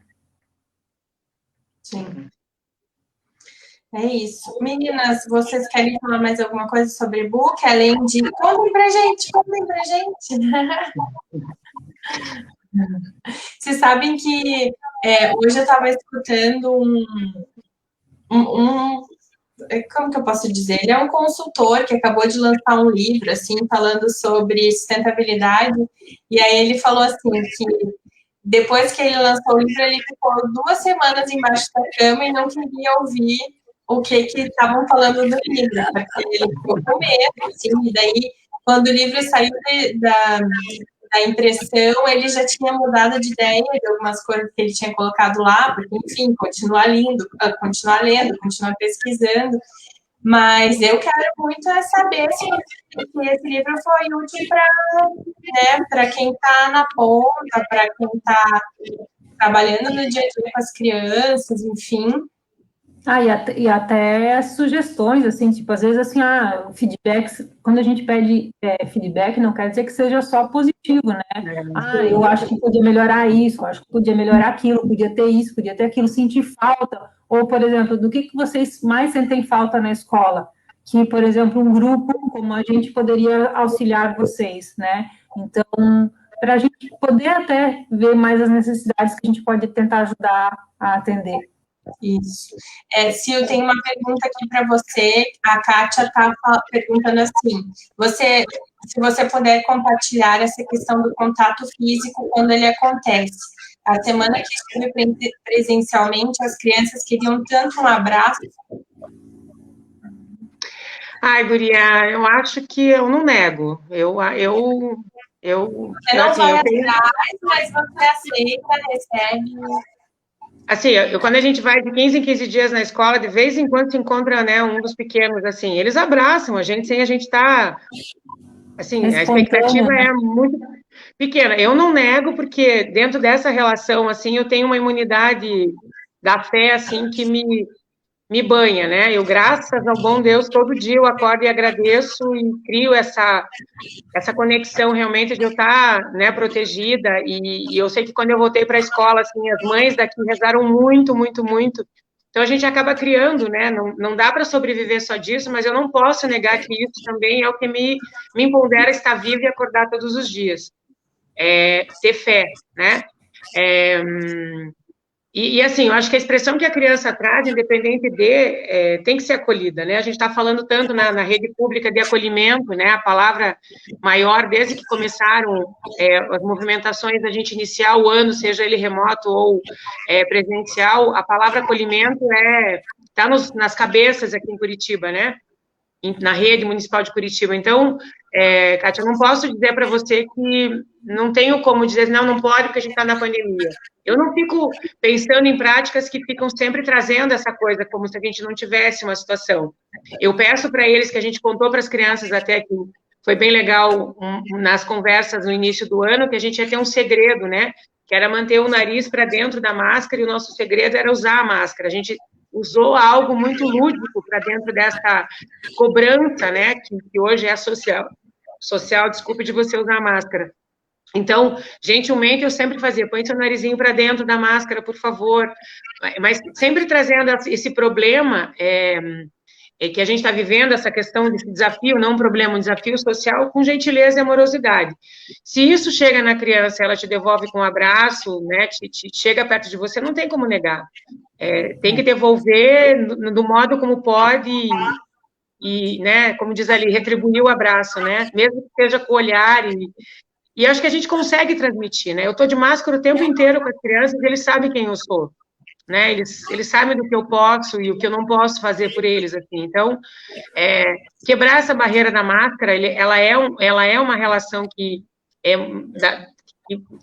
Speaker 1: Sim. É isso. Meninas, vocês querem falar mais alguma coisa sobre e-book, além de... Contem pra gente! Vocês sabem que hoje eu estava escutando como que eu posso dizer? Ele é um consultor que acabou de lançar um livro, assim, falando sobre sustentabilidade, e aí ele falou assim, que depois que ele lançou o livro, ele ficou 2 semanas embaixo da cama e não queria ouvir o que estavam falando do livro, porque ele ficou com medo, assim, e daí, quando o livro saiu da impressão, ele já tinha mudado de ideia de algumas coisas que ele tinha colocado lá, porque, enfim, continua lendo, continua pesquisando, mas eu quero muito saber se esse livro foi útil para quem está na ponta, para quem está trabalhando no dia a dia com as crianças, enfim.
Speaker 2: E até sugestões, assim, tipo, às vezes, assim, feedback, quando a gente pede feedback, não quer dizer que seja só positivo, né? Eu acho que podia melhorar isso, eu acho que podia melhorar aquilo, podia ter isso, podia ter aquilo, sentir falta, ou, por exemplo, do que vocês mais sentem falta na escola? Que, por exemplo, um grupo como a gente poderia auxiliar vocês, né? Então, para a gente poder até ver mais as necessidades que a gente pode tentar ajudar a atender.
Speaker 1: Isso. Sil, eu tenho uma pergunta aqui para você. A Kátia está perguntando assim: se você puder compartilhar essa questão do contato físico quando ele acontece. A semana que estive presencialmente, as crianças queriam tanto um abraço.
Speaker 3: Ai, guria, eu acho que eu não nego.
Speaker 1: Você não vai atrás, mas você aceita, recebe.
Speaker 3: Assim, quando a gente vai de 15 em 15 dias na escola, de vez em quando se encontra, né, um dos pequenos, assim, eles abraçam a gente sem a gente estar... Assim, a expectativa é muito pequena. Eu não nego, porque dentro dessa relação, assim, eu tenho uma imunidade da fé, assim, que me banha, né? Eu, graças ao bom Deus, todo dia eu acordo e agradeço e crio essa conexão realmente de eu estar, né, protegida, e eu sei que quando eu voltei para a escola, assim, as mães daqui rezaram muito, muito, muito, então a gente acaba criando, né, não dá para sobreviver só disso, mas eu não posso negar que isso também é o que me empodera a estar viva e acordar todos os dias, ter fé, né, e assim, eu acho que a expressão que a criança traz, independente tem que ser acolhida, né? A gente está falando tanto na rede pública de acolhimento, né? A palavra maior, desde que começaram as movimentações, a gente iniciar o ano, seja ele remoto ou presencial, a palavra acolhimento está nas cabeças aqui em Curitiba, né? Na rede municipal de Curitiba. Então, Kátia, eu não posso dizer para você que não tenho como dizer, não pode porque a gente está na pandemia. Eu não fico pensando em práticas que ficam sempre trazendo essa coisa, como se a gente não tivesse uma situação. Eu peço para eles, que a gente contou para as crianças até que foi bem legal nas conversas no início do ano, que a gente ia ter um segredo, né? Que era manter o nariz para dentro da máscara, e o nosso segredo era usar a máscara. A gente usou algo muito lúdico para dentro dessa cobrança, né, que hoje é social, desculpe, de você usar a máscara. Então, gentilmente, eu sempre fazia, põe seu narizinho para dentro da máscara, por favor, mas sempre trazendo esse problema, que a gente está vivendo, essa questão desse desafio, não um problema, um desafio social, com gentileza e amorosidade. Se isso chega na criança, ela te devolve com um abraço, né, chega perto de você, não tem como negar. Tem que devolver do modo como pode e, né, como diz ali, retribuir o abraço, né, mesmo que seja com o olhar, e acho que a gente consegue transmitir, né, eu estou de máscara o tempo inteiro com as crianças, eles sabem quem eu sou, né, eles sabem do que eu posso e o que eu não posso fazer por eles, assim, então, quebrar essa barreira da máscara, ela é uma relação que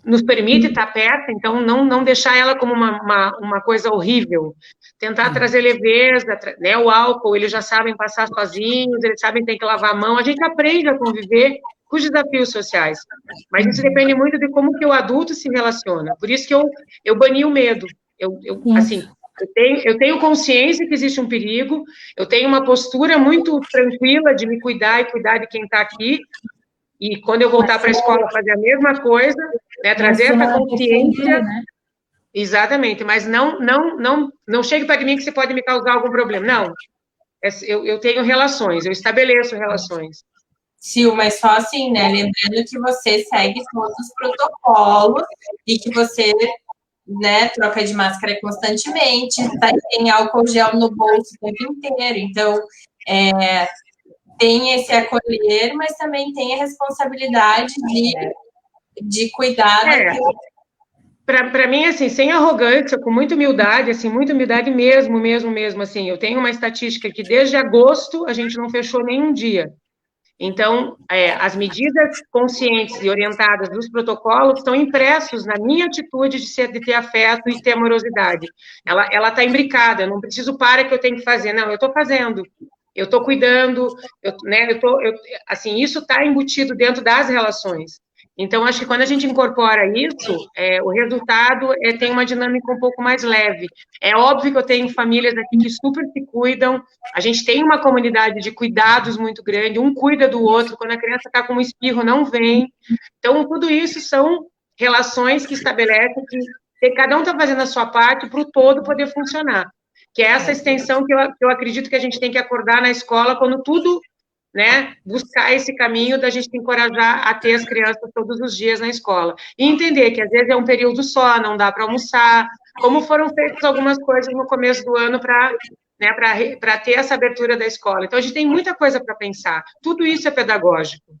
Speaker 3: nos permite estar perto, então não deixar ela como uma coisa horrível, tentar trazer leveza, né, o álcool, eles já sabem passar sozinhos, eles sabem que tem que lavar a mão, a gente aprende a conviver com os desafios sociais, mas isso depende muito de como que o adulto se relaciona, por isso que eu bani o medo, assim, eu tenho consciência que existe um perigo, eu tenho uma postura muito tranquila de me cuidar e cuidar de quem está aqui, e quando eu voltar para a escola fazer a mesma coisa, né, trazer essa consciência, né? Exatamente, mas não chegue para mim que você pode me causar algum problema, não, eu tenho relações, eu estabeleço relações.
Speaker 1: Sil, mas só assim, né, lembrando que você segue todos os protocolos e que você, né, troca de máscara constantemente, tem álcool gel no bolso o tempo inteiro, então, tem esse acolher, mas também tem a responsabilidade de cuidar daquilo.
Speaker 3: para mim, assim, sem arrogância, com muita humildade, assim, muita humildade mesmo, assim, eu tenho uma estatística que desde agosto a gente não fechou nenhum dia. Então, as medidas conscientes e orientadas dos protocolos estão impressos na minha atitude de ter afeto e ter amorosidade. Ela está imbricada, eu não preciso para que eu tenho que fazer, não, eu estou fazendo, eu estou cuidando, assim, isso está embutido dentro das relações. Então, acho que quando a gente incorpora isso, o resultado tem uma dinâmica um pouco mais leve. É óbvio que eu tenho famílias aqui que super se cuidam, a gente tem uma comunidade de cuidados muito grande, um cuida do outro, quando a criança está com um espirro, não vem. Então, tudo isso são relações que estabelecem que cada um está fazendo a sua parte para o todo poder funcionar. Que é essa extensão que eu acredito que a gente tem que acordar na escola quando tudo, né, buscar esse caminho da gente encorajar a ter as crianças todos os dias na escola. E entender que, às vezes, é um período só, não dá para almoçar, como foram feitas algumas coisas no começo do ano para, né, para ter essa abertura da escola. Então, a gente tem muita coisa para pensar. Tudo isso é pedagógico.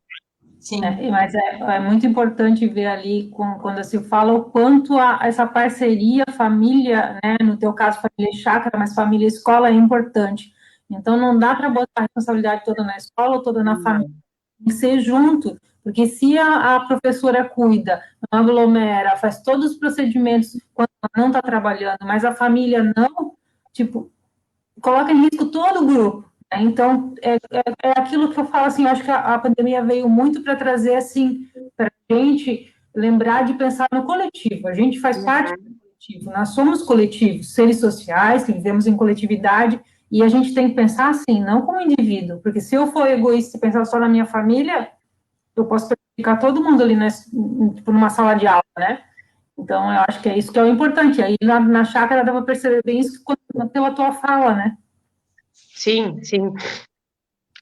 Speaker 2: Sim. Mas é muito importante ver ali, quando se fala o quanto essa parceria, família, né, no teu caso, família chácara, mas família escola é importante. Então, não dá para botar a responsabilidade toda na escola ou toda na família. Tem que ser junto, porque se a professora cuida, não aglomera, faz todos os procedimentos quando ela não está trabalhando, mas a família não, tipo, coloca em risco todo o grupo. Né? Então, é aquilo que eu falo, assim, eu acho que a pandemia veio muito para trazer, assim, para a gente lembrar de pensar no coletivo. A gente faz parte do coletivo, nós somos coletivos, seres sociais, que vivemos em coletividade, e a gente tem que pensar assim, não como indivíduo, porque se eu for egoísta e pensar só na minha família, eu posso prejudicar todo mundo ali numa sala de aula, né? Então, eu acho que é isso que é o importante. Aí, na chácara, dá para perceber bem isso pela tua fala, né?
Speaker 3: Sim, sim.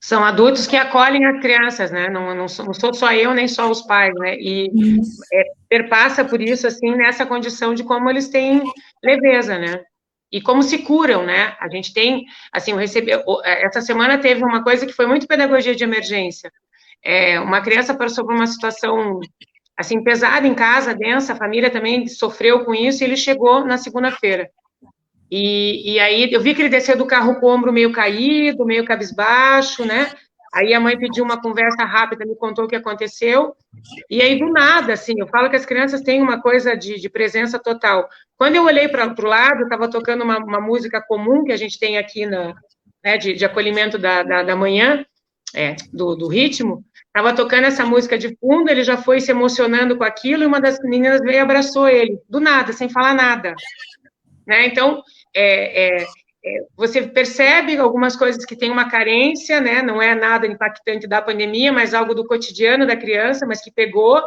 Speaker 3: São adultos que acolhem as crianças, né? Não sou só eu, nem só os pais, né? E perpassa por isso, assim, nessa condição de como eles têm leveza, né? E como se curam, né? A gente tem, assim, essa semana teve uma coisa que foi muito pedagogia de emergência. Uma criança passou por uma situação, assim, pesada em casa, densa, a família também sofreu com isso, e ele chegou na segunda-feira. E aí eu vi que ele desceu do carro com o ombro meio caído, meio cabisbaixo, né? Aí a mãe pediu uma conversa rápida, me contou o que aconteceu. E aí, do nada, assim, eu falo que as crianças têm uma coisa de presença total. Quando eu olhei para o lado, estava tocando uma música comum que a gente tem aqui né, de acolhimento da manhã, do ritmo. Estava tocando essa música de fundo, ele já foi se emocionando com aquilo, e uma das meninas veio e abraçou ele, do nada, sem falar nada. Né? Então, você percebe algumas coisas que têm uma carência, né? Não é nada impactante da pandemia, mas algo do cotidiano da criança, mas que pegou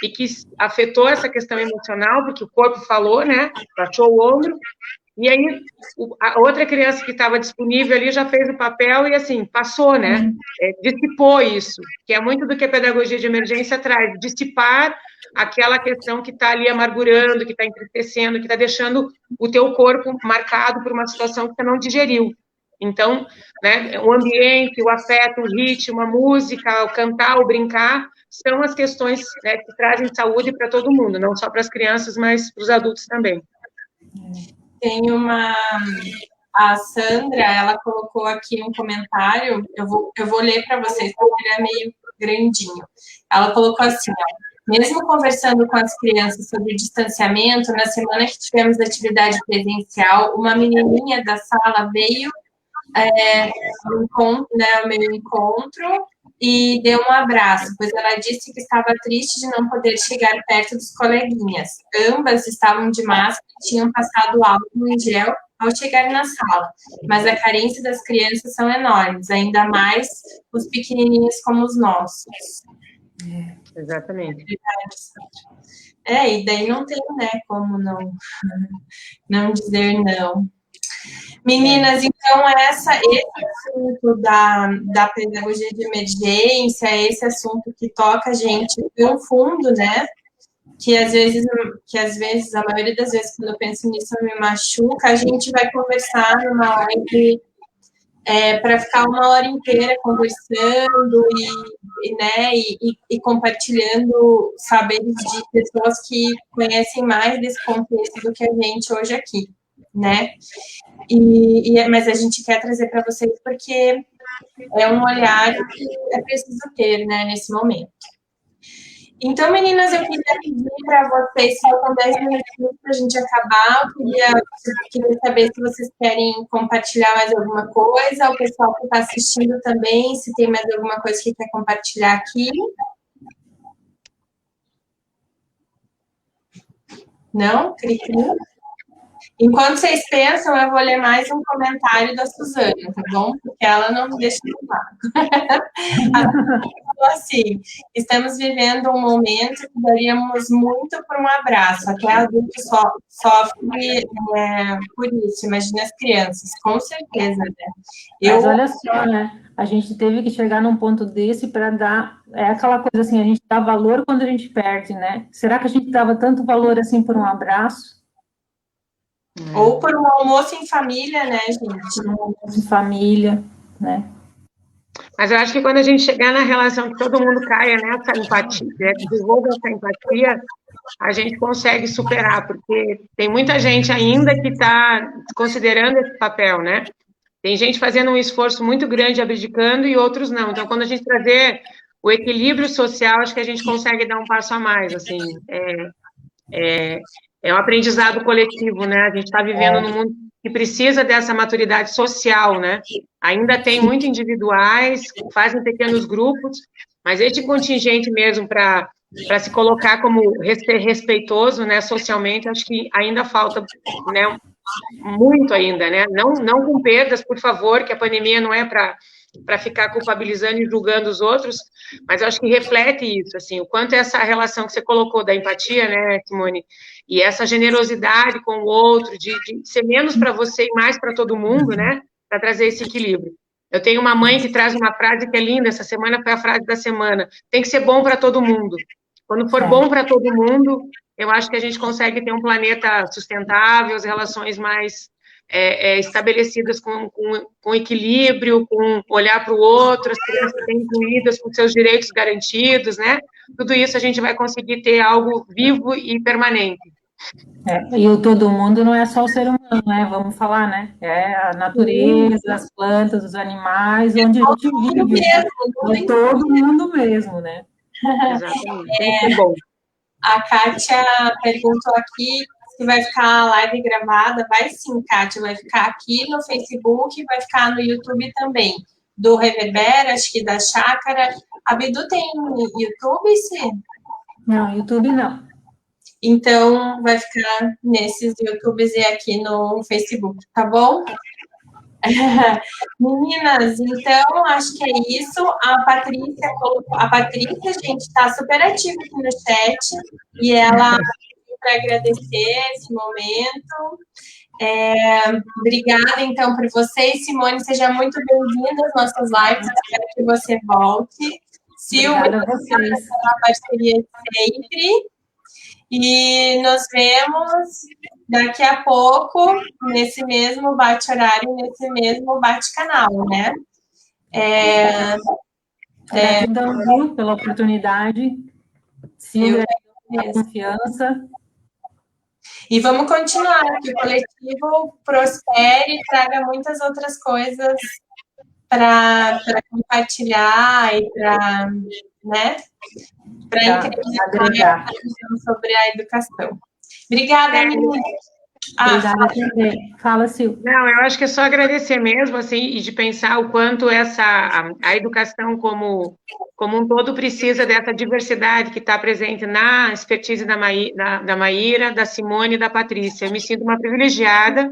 Speaker 3: e que afetou essa questão emocional, porque o corpo falou, né? Baixou o ombro. E aí, a outra criança que estava disponível ali já fez o papel e, assim, passou, né? Dissipou isso, que é muito do que a pedagogia de emergência traz, dissipar aquela questão que está ali amargurando, que está entristecendo, que está deixando o teu corpo marcado por uma situação que você não digeriu. Então, né, o ambiente, o afeto, o ritmo, a música, o cantar, o brincar, são as questões, né, que trazem saúde para todo mundo, não só para as crianças, mas para os adultos também.
Speaker 1: Tem a Sandra, ela colocou aqui um comentário, eu vou ler para vocês, porque ele é meio grandinho. Ela colocou assim, ó, mesmo conversando com as crianças sobre o distanciamento, na semana que tivemos atividade presencial, uma menininha da sala veio ao meu encontro e deu um abraço, pois ela disse que estava triste de não poder chegar perto dos coleguinhas. Ambas estavam de máscara e tinham passado álcool em gel ao chegar na sala, mas a carência das crianças são enormes, ainda mais os pequenininhos como os nossos.
Speaker 3: Exatamente.
Speaker 1: E daí não tem, né, como não dizer não. Meninas, então esse assunto da pedagogia de emergência, esse assunto que toca a gente no fundo, né? Que às vezes, a maioria das vezes, quando eu penso nisso, me machuca, a gente vai conversar numa live para ficar uma hora inteira conversando e compartilhando saberes de pessoas que conhecem mais desse contexto do que a gente hoje aqui, né? Mas a gente quer trazer para vocês porque é um olhar que é preciso ter, né, nesse momento. Então, meninas, eu queria pedir para vocês, só com 10 minutinhos para a gente acabar, eu queria saber se vocês querem compartilhar mais alguma coisa, o pessoal que está assistindo também, se tem mais alguma coisa que quer compartilhar aqui. Não? Cri-cri? Enquanto vocês pensam, eu vou ler mais um comentário da Suzana, tá bom? Porque ela não me deixa no vácuo. Assim, estamos vivendo um momento que daríamos muito por um abraço, até adulto sofre por isso, imagina as crianças, com certeza, né?
Speaker 2: Mas olha só, né? A gente teve que chegar num ponto desse para dar, aquela coisa assim, a gente dá valor quando a gente perde, né? Será que a gente dava tanto valor assim por um abraço?
Speaker 1: Ou por um almoço em família, né, gente?
Speaker 2: Um almoço em família, né?
Speaker 3: Mas eu acho que quando a gente chegar na relação que todo mundo caia nessa empatia, desenvolva essa empatia, a gente consegue superar, porque tem muita gente ainda que está considerando esse papel, né? Tem gente fazendo um esforço muito grande, abdicando, e outros não. Então, quando a gente trazer o equilíbrio social, acho que a gente consegue dar um passo a mais, assim. É um aprendizado coletivo, né? A gente está vivendo num mundo que precisa dessa maturidade social, né? Ainda tem muito individuais, fazem pequenos grupos, mas esse contingente mesmo para se colocar como respeitoso, né, socialmente, acho que ainda falta, né, muito ainda, né? Não com perdas, por favor, que a pandemia não é para ficar culpabilizando e julgando os outros, mas eu acho que reflete isso, assim, o quanto essa relação que você colocou da empatia, né, Simone, e essa generosidade com o outro, de ser menos para você e mais para todo mundo, né, para trazer esse equilíbrio. Eu tenho uma mãe que traz uma frase que é linda, essa semana foi a frase da semana, tem que ser bom para todo mundo. Quando for bom para todo mundo, eu acho que a gente consegue ter um planeta sustentável, as relações mais estabelecidas com equilíbrio, com olhar para o outro, as crianças bem incluídas, com seus direitos garantidos, né? Tudo isso a gente vai conseguir ter algo vivo e permanente.
Speaker 2: E o todo mundo não é só o ser humano, né? Vamos falar, né? É a natureza, as plantas, os animais, onde a gente vive. É todo mundo mesmo, né?
Speaker 3: Exatamente. Bom.
Speaker 1: A Kátia perguntou aqui se vai ficar a live gravada. Vai sim, Kátia, vai ficar aqui no Facebook, vai ficar no YouTube também, do Reverber, acho que da Chácara. A Bidu tem YouTube, sim?
Speaker 2: Não, YouTube não.
Speaker 1: Então, vai ficar nesses YouTubes e aqui no Facebook, tá bom? Meninas, então, acho que é isso. A Patrícia, gente, está super ativa aqui no chat e ela para agradecer esse momento. Obrigada, então, por vocês. Simone, seja muito bem-vinda às nossas lives. Espero que você volte. Silvia, vocês uma parceria sempre. E nos vemos daqui a pouco, nesse mesmo bate-horário, nesse mesmo bate-canal, né?
Speaker 2: Gratidão, pela oportunidade. Sim, pela confiança.
Speaker 1: E vamos continuar, que o coletivo prospere e traga muitas outras coisas para compartilhar e para, né? Para
Speaker 2: agregar
Speaker 1: sobre a educação. Obrigada, Nina.
Speaker 2: Obrigada também. Fala, Sil.
Speaker 3: Não, eu acho que é só agradecer mesmo, assim, e de pensar o quanto a educação como um todo precisa dessa diversidade que está presente na expertise da Maíra, da Simone e da Patrícia. Eu me sinto uma privilegiada,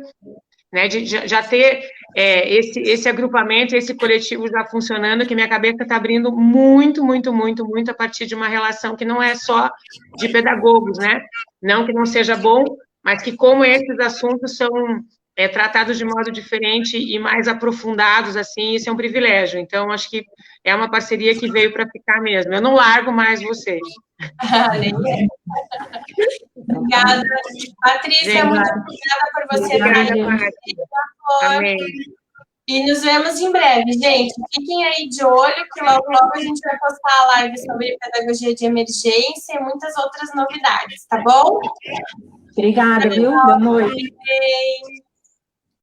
Speaker 3: né, de já ter esse agrupamento, esse coletivo já funcionando, que minha cabeça está abrindo muito a partir de uma relação que não é só de pedagogos, né? Não que não seja bom, mas que como esses assuntos são tratados de modo diferente e mais aprofundados, assim, isso é um privilégio. Então, acho que é uma parceria que veio para ficar mesmo. Eu não largo mais vocês.
Speaker 1: E nos vemos em breve, gente. Fiquem aí de olho, que logo, logo a gente vai postar a live sobre pedagogia de emergência e muitas outras novidades, tá bom?
Speaker 2: Obrigada, viu? Boa noite.